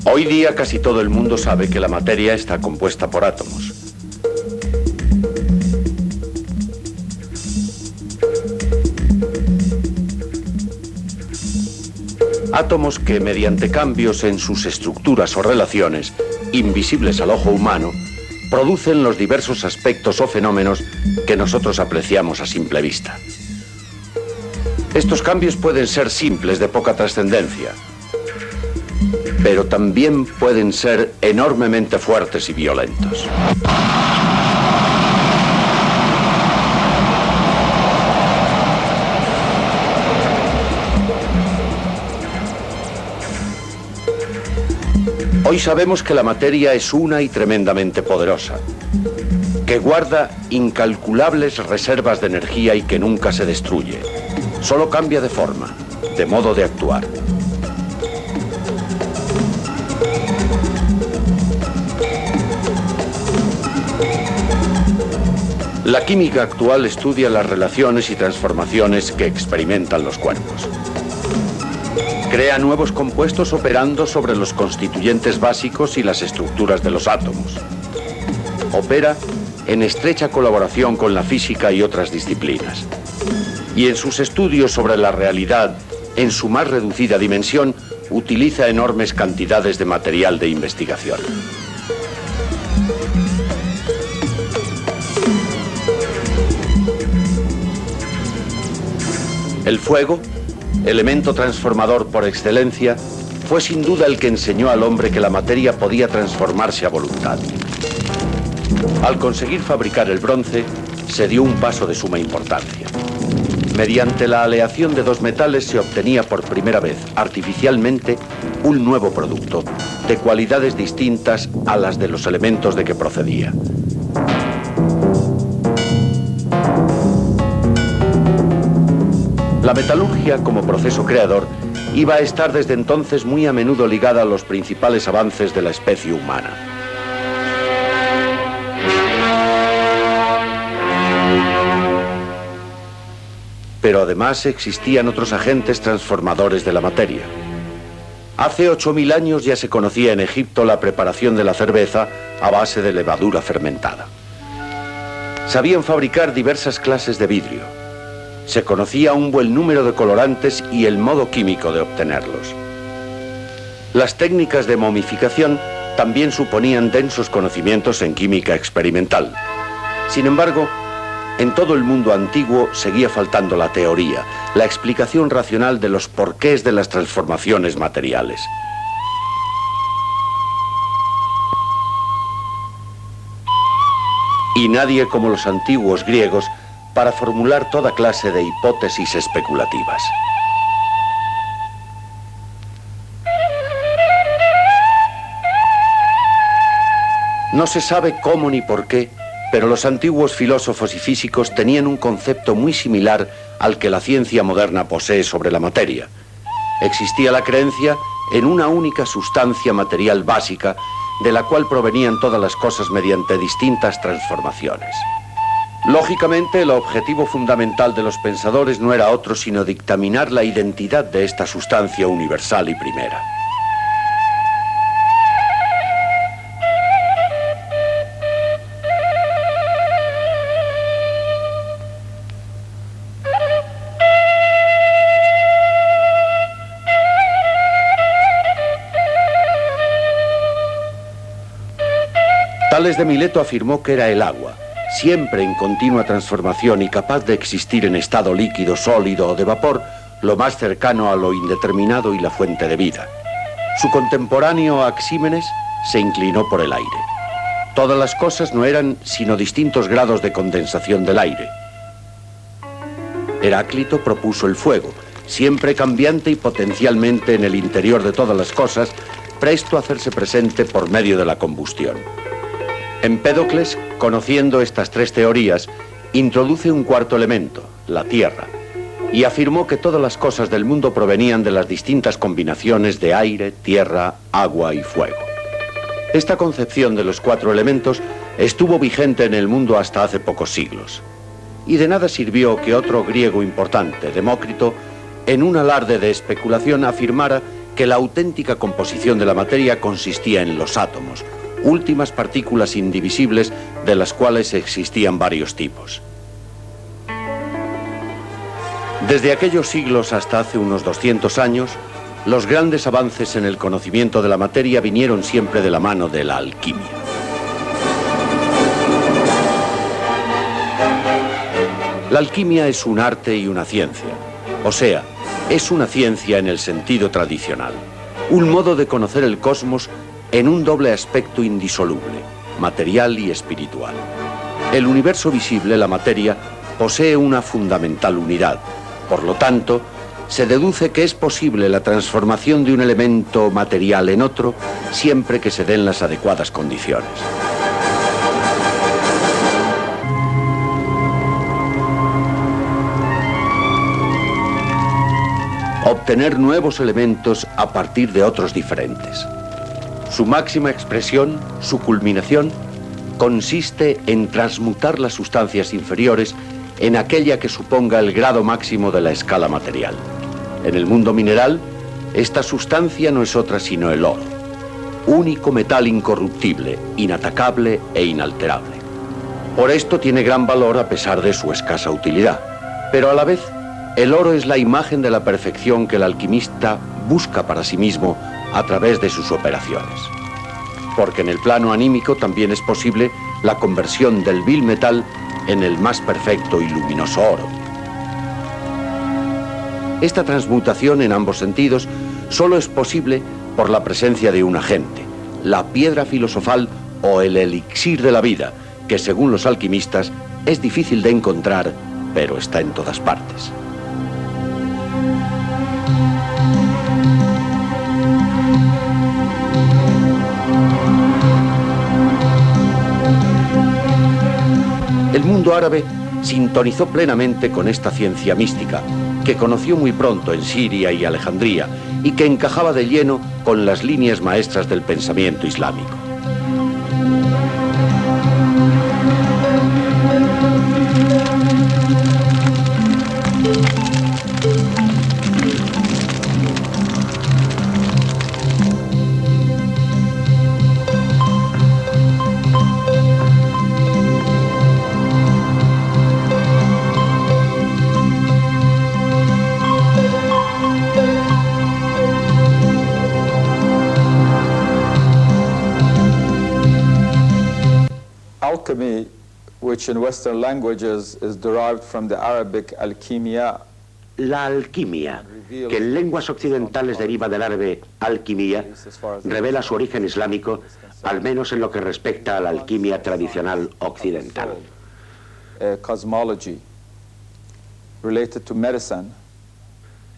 Hoy día casi todo el mundo sabe que la materia está compuesta por átomos. Átomos que, mediante cambios en sus estructuras o relaciones, invisibles al ojo humano, producen los diversos aspectos o fenómenos que nosotros apreciamos a simple vista. Estos cambios pueden ser simples, de poca trascendencia, pero también pueden ser enormemente fuertes y violentos. Hoy sabemos que la materia es una y tremendamente poderosa, que guarda incalculables reservas de energía y que nunca se destruye. Solo cambia de forma, de modo de actuar. La química actual estudia las relaciones y transformaciones que experimentan los cuerpos. Crea nuevos compuestos operando sobre los constituyentes básicos y las estructuras de los átomos. Opera en estrecha colaboración con la física y otras disciplinas. Y en sus estudios sobre la realidad, en su más reducida dimensión, utiliza enormes cantidades de material de investigación. El fuego, elemento transformador por excelencia, fue sin duda el que enseñó al hombre que la materia podía transformarse a voluntad. Al conseguir fabricar el bronce, se dio un paso de suma importancia. Mediante la aleación de dos metales se obtenía por primera vez, artificialmente, un nuevo producto, de cualidades distintas a las de los elementos de que procedía. La metalurgia, como proceso creador, iba a estar desde entonces muy a menudo ligada a los principales avances de la especie humana. Pero además existían otros agentes transformadores de la materia. Hace 8000 años ya se conocía en Egipto la preparación de la cerveza a base de levadura fermentada. Sabían fabricar diversas clases de vidrio. Se conocía un buen número de colorantes y el modo químico de obtenerlos. Las técnicas de momificación también suponían densos conocimientos en química experimental. Sin embargo, en todo el mundo antiguo seguía faltando la teoría, la explicación racional de los porqués de las transformaciones materiales. Y nadie como los antiguos griegos para formular toda clase de hipótesis especulativas. No se sabe cómo ni por qué, pero los antiguos filósofos y físicos tenían un concepto muy similar al que la ciencia moderna posee sobre la materia. Existía la creencia en una única sustancia material básica, de la cual provenían todas las cosas mediante distintas transformaciones. Lógicamente, el objetivo fundamental de los pensadores no era otro sino dictaminar la identidad de esta sustancia universal y primera. Tales de Mileto afirmó que era el agua, siempre en continua transformación y capaz de existir en estado líquido, sólido o de vapor, lo más cercano a lo indeterminado y la fuente de vida. Su contemporáneo Axímenes se inclinó por el aire. Todas las cosas no eran sino distintos grados de condensación del aire. Heráclito propuso el fuego, siempre cambiante y potencialmente en el interior de todas las cosas, presto a hacerse presente por medio de la combustión. Empédocles, conociendo estas tres teorías, introduce un cuarto elemento, la tierra, y afirmó que todas las cosas del mundo provenían de las distintas combinaciones de aire, tierra, agua y fuego. Esta concepción de los cuatro elementos estuvo vigente en el mundo hasta hace pocos siglos. Y de nada sirvió que otro griego importante, Demócrito, en un alarde de especulación afirmara que la auténtica composición de la materia consistía en los átomos, últimas partículas indivisibles de las cuales existían varios tipos. Desde aquellos siglos hasta hace unos 200 años, los grandes avances en el conocimiento de la materia vinieron siempre de la mano de la alquimia. La alquimia es un arte y una ciencia, o sea, es una ciencia en el sentido tradicional, un modo de conocer el cosmos en un doble aspecto indisoluble, material y espiritual. El universo visible, la materia, posee una fundamental unidad. Por lo tanto, se deduce que es posible la transformación de un elemento material en otro siempre que se den las adecuadas condiciones. Obtener nuevos elementos a partir de otros diferentes. Su máxima expresión, su culminación, consiste en transmutar las sustancias inferiores en aquella que suponga el grado máximo de la escala material. En el mundo mineral, esta sustancia no es otra sino el oro, único metal incorruptible, inatacable e inalterable. Por esto tiene gran valor a pesar de su escasa utilidad, pero a la vez, el oro es la imagen de la perfección que el alquimista busca para sí mismo a través de sus operaciones. Porque en el plano anímico también es posible la conversión del vil metal en el más perfecto y luminoso oro. Esta transmutación en ambos sentidos solo es posible por la presencia de un agente, la piedra filosofal o el elixir de la vida, que según los alquimistas es difícil de encontrar, pero está en todas partes. El mundo árabe sintonizó plenamente con esta ciencia mística, que conoció muy pronto en Siria y Alejandría, y que encajaba de lleno con las líneas maestras del pensamiento islámico. Alchemy, which in Western languages is derived from the Arabic alquimia. La alquimia, que en lenguas occidentales deriva del árabe alquimia, revela su origen islámico, al menos en lo que respecta a la alquimia tradicional occidental. Cosmology related to medicine.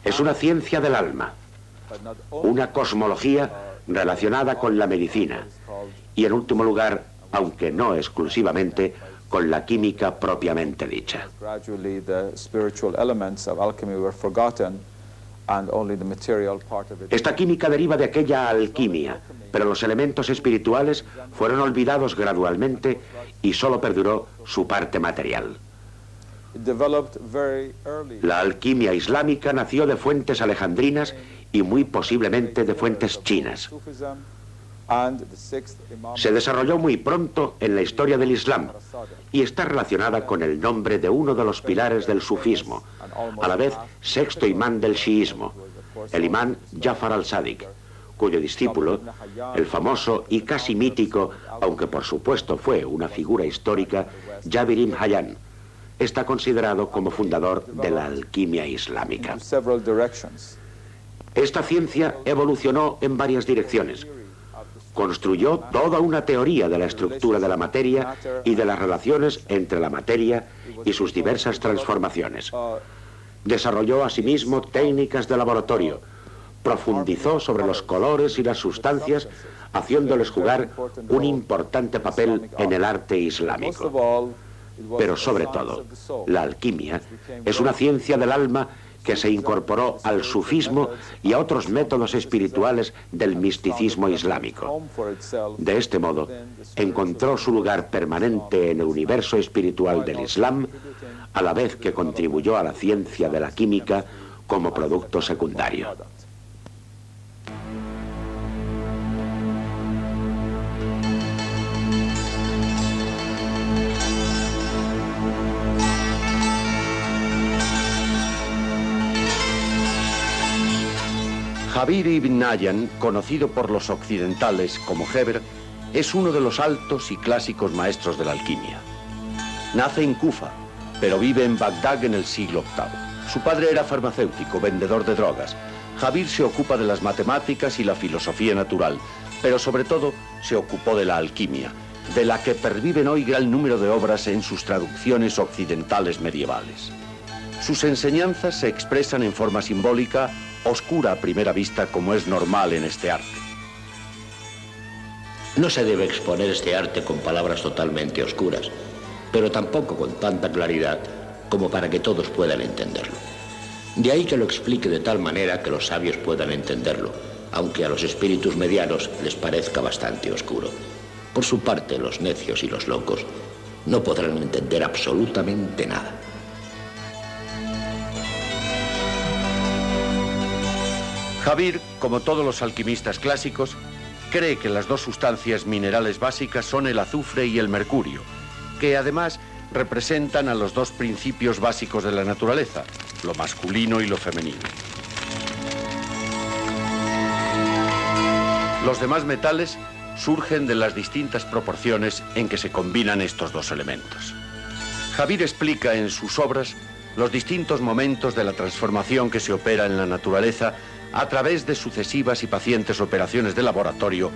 Es una ciencia del alma, una cosmología relacionada con la medicina y, en último lugar, aunque no exclusivamente, con la química propiamente dicha. Esta química deriva de aquella alquimia, pero los elementos espirituales fueron olvidados gradualmente y solo perduró su parte material. La alquimia islámica nació de fuentes alejandrinas y muy posiblemente de fuentes chinas. Se desarrolló muy pronto en la historia del Islam y está relacionada con el nombre de uno de los pilares del sufismo, a la vez sexto imán del chiismo, el imán Jafar al-Sadiq, cuyo discípulo, el famoso y casi mítico, aunque por supuesto fue una figura histórica, Jabir ibn Hayyan, está considerado como fundador de la alquimia islámica. Esta ciencia evolucionó en varias direcciones. Construyó toda una teoría de la estructura de la materia y de las relaciones entre la materia y sus diversas transformaciones. Desarrolló asimismo técnicas de laboratorio, profundizó sobre los colores y las sustancias, haciéndoles jugar un importante papel en el arte islámico. Pero sobre todo, la alquimia es una ciencia del alma que se incorporó al sufismo y a otros métodos espirituales del misticismo islámico. De este modo, encontró su lugar permanente en el universo espiritual del Islam, a la vez que contribuyó a la ciencia de la química como producto secundario. Jabir ibn Hayyan, conocido por los occidentales como Geber, es uno de los altos y clásicos maestros de la alquimia. Nace en Kufa, pero vive en Bagdad en el siglo VIII. Su padre era farmacéutico, vendedor de drogas. Jabir se ocupa de las matemáticas y la filosofía natural, pero sobre todo se ocupó de la alquimia, de la que perviven hoy gran número de obras en sus traducciones occidentales medievales. Sus enseñanzas se expresan en forma simbólica, oscura a primera vista, como es normal en este arte. No se debe exponer este arte con palabras totalmente oscuras, pero tampoco con tanta claridad como para que todos puedan entenderlo. De ahí que lo explique de tal manera que los sabios puedan entenderlo, aunque a los espíritus medianos les parezca bastante oscuro. Por su parte, los necios y los locos no podrán entender absolutamente nada. Jabir, como todos los alquimistas clásicos, cree que las dos sustancias minerales básicas son el azufre y el mercurio, que además representan a los dos principios básicos de la naturaleza, lo masculino y lo femenino. Los demás metales surgen de las distintas proporciones en que se combinan estos dos elementos. Jabir explica en sus obras los distintos momentos de la transformación que se opera en la naturaleza a través de sucesivas y pacientes operaciones de laboratorio,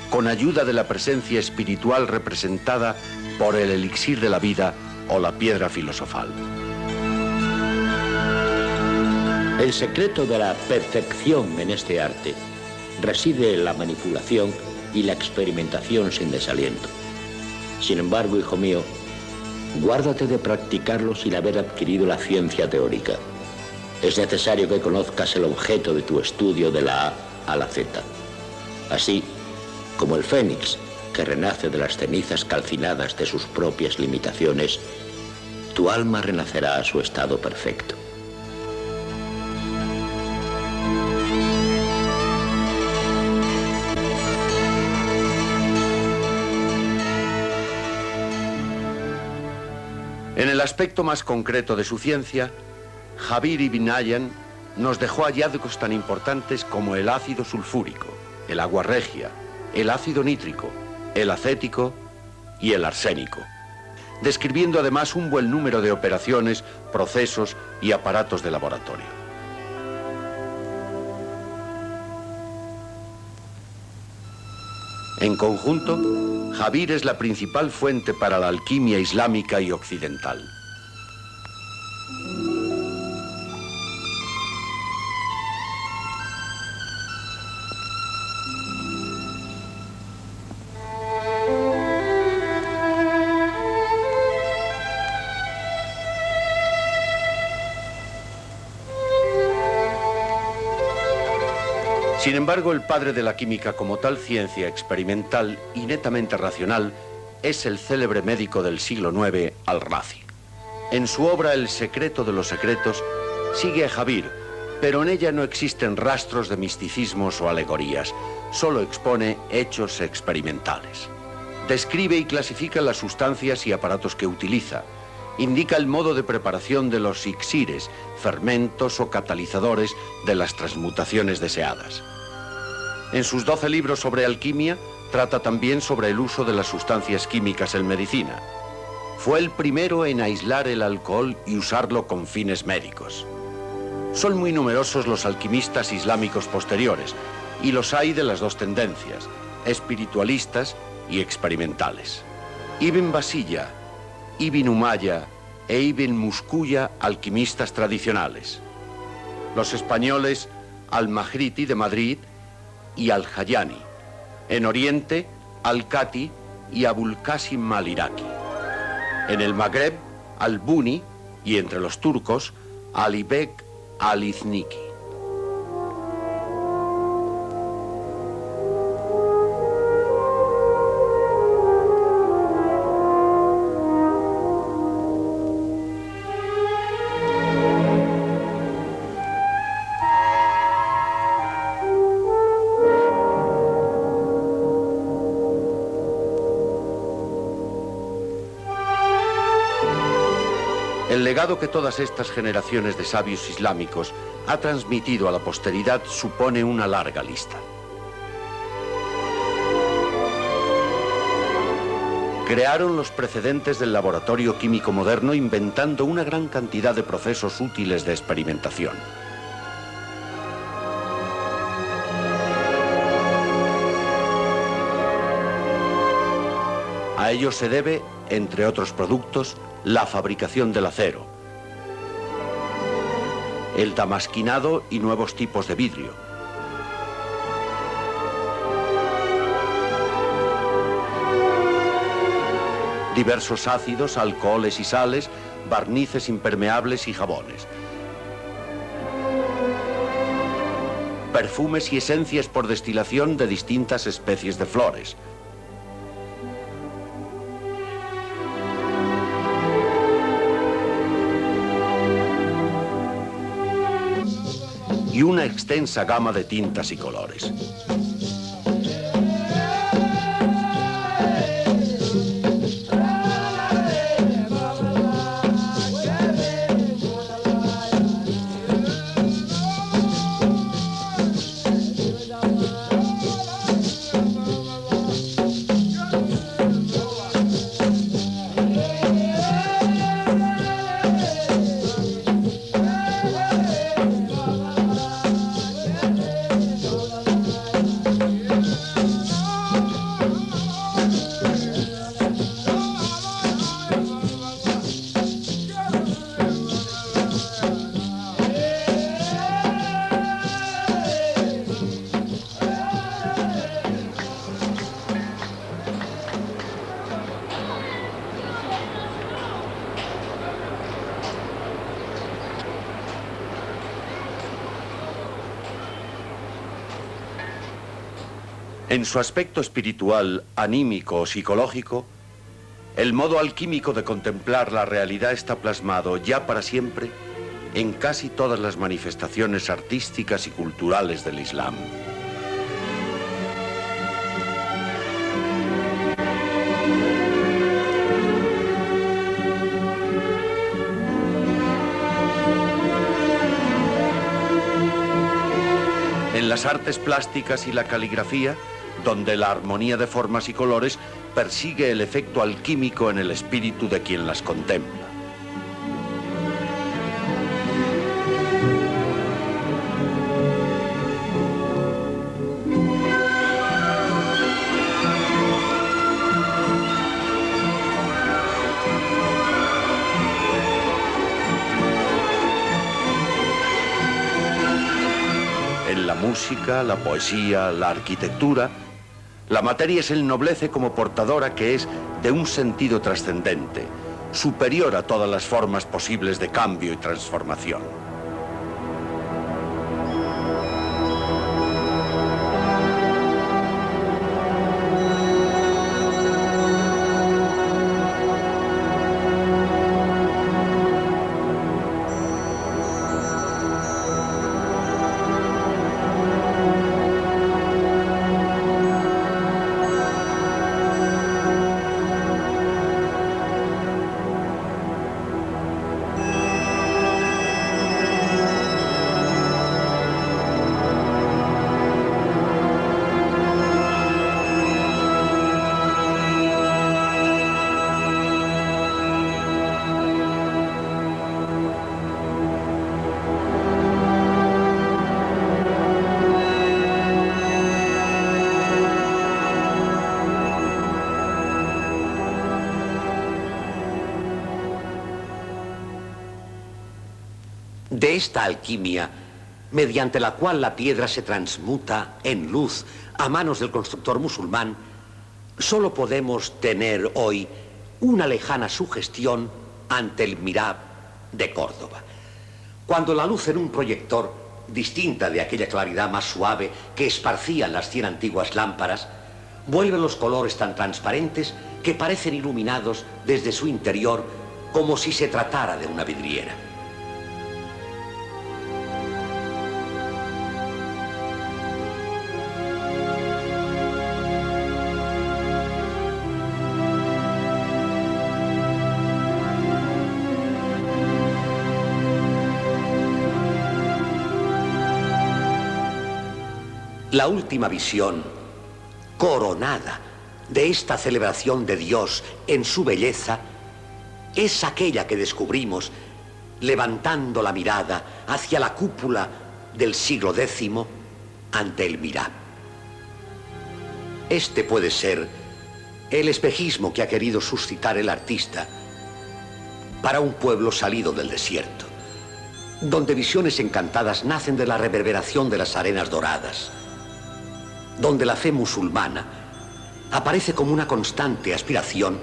con ayuda de la presencia espiritual representada por el elixir de la vida o la piedra filosofal. El secreto de la perfección en este arte reside en la manipulación y la experimentación sin desaliento. Sin embargo, hijo mío, guárdate de practicarlo sin haber adquirido la ciencia teórica. Es necesario que conozcas el objeto de tu estudio de la A a la Z. Así como el fénix, que renace de las cenizas calcinadas de sus propias limitaciones, tu alma renacerá a su estado perfecto. En el aspecto más concreto de su ciencia, Jabir ibn Hayyan nos dejó hallazgos tan importantes como el ácido sulfúrico, el agua regia, el ácido nítrico, el acético y el arsénico, describiendo además un buen número de operaciones, procesos y aparatos de laboratorio. En conjunto, Jabir es la principal fuente para la alquimia islámica y occidental. Sin embargo, el padre de la química como tal ciencia experimental y netamente racional es el célebre médico del siglo IX, Al-Razi. En su obra El secreto de los secretos sigue a Jabir, pero en ella no existen rastros de misticismos o alegorías, solo expone hechos experimentales. Describe y clasifica las sustancias y aparatos que utiliza, indica el modo de preparación de los elixires, fermentos o catalizadores de las transmutaciones deseadas. En sus 12 libros sobre alquimia, trata también sobre el uso de las sustancias químicas en medicina. Fue el primero en aislar el alcohol y usarlo con fines médicos. Son muy numerosos los alquimistas islámicos posteriores, y los hay de las dos tendencias, espiritualistas y experimentales. Ibn Basilla, Ibn Umayya e Ibn Muskuya, alquimistas tradicionales. Los españoles Al-Mahriti de Madrid y Al-Hayani. En Oriente, Al-Kati y Abul Qasim al-Iraqi. En el Magreb, Al-Buni, y entre los turcos, Ali-Bek al-Izniki. El legado que todas estas generaciones de sabios islámicos ha transmitido a la posteridad supone una larga lista. Crearon los precedentes del laboratorio químico moderno inventando una gran cantidad de procesos útiles de experimentación. A ello se debe, entre otros productos, la fabricación del acero, el damasquinado y nuevos tipos de vidrio, diversos ácidos, alcoholes y sales, barnices impermeables y jabones, perfumes y esencias por destilación de distintas especies de flores, y una extensa gama de tintas y colores. En su aspecto espiritual, anímico o psicológico, el modo alquímico de contemplar la realidad está plasmado ya para siempre en casi todas las manifestaciones artísticas y culturales del Islam. En las artes plásticas y la caligrafía, donde la armonía de formas y colores persigue el efecto alquímico en el espíritu de quien las contempla. En la música, la poesía, la arquitectura, la materia se ennoblece como portadora que es de un sentido trascendente, superior a todas las formas posibles de cambio y transformación. De esta alquimia, mediante la cual la piedra se transmuta en luz a manos del constructor musulmán, solo podemos tener hoy una lejana sugestión ante el Mihrab de Córdoba. Cuando la luz en un proyector, distinta de aquella claridad más suave que esparcían las 100 antiguas lámparas, vuelve los colores tan transparentes que parecen iluminados desde su interior como si se tratara de una vidriera. La última visión coronada de esta celebración de Dios en su belleza es aquella que descubrimos levantando la mirada hacia la cúpula del siglo X ante el Mihrab. Este puede ser el espejismo que ha querido suscitar el artista para un pueblo salido del desierto, donde visiones encantadas nacen de la reverberación de las arenas doradas, donde la fe musulmana aparece como una constante aspiración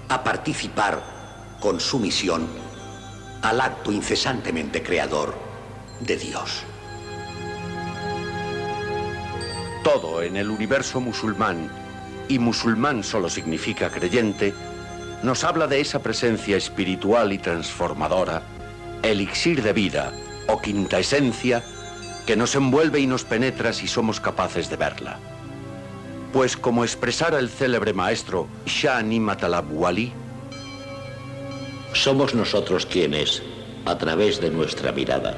a participar con su misión al acto incesantemente creador de Dios. Todo en el universo musulmán, y musulmán solo significa creyente, nos habla de esa presencia espiritual y transformadora, elixir de vida o quinta esencia, que nos envuelve y nos penetra si somos capaces de verla. Pues como expresara el célebre maestro Shah Ni'mat al-Abwali, somos nosotros quienes, a través de nuestra mirada,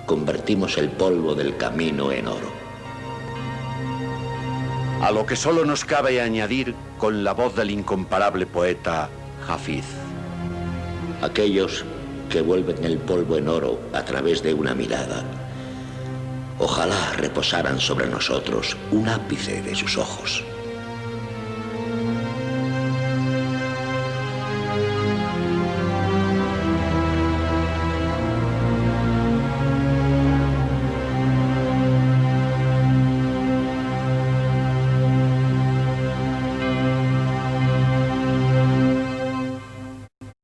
convertimos el polvo del camino en oro. A lo que solo nos cabe añadir con la voz del incomparable poeta Hafiz. Aquellos que vuelven el polvo en oro a través de una mirada, ojalá reposaran sobre nosotros un ápice de sus ojos.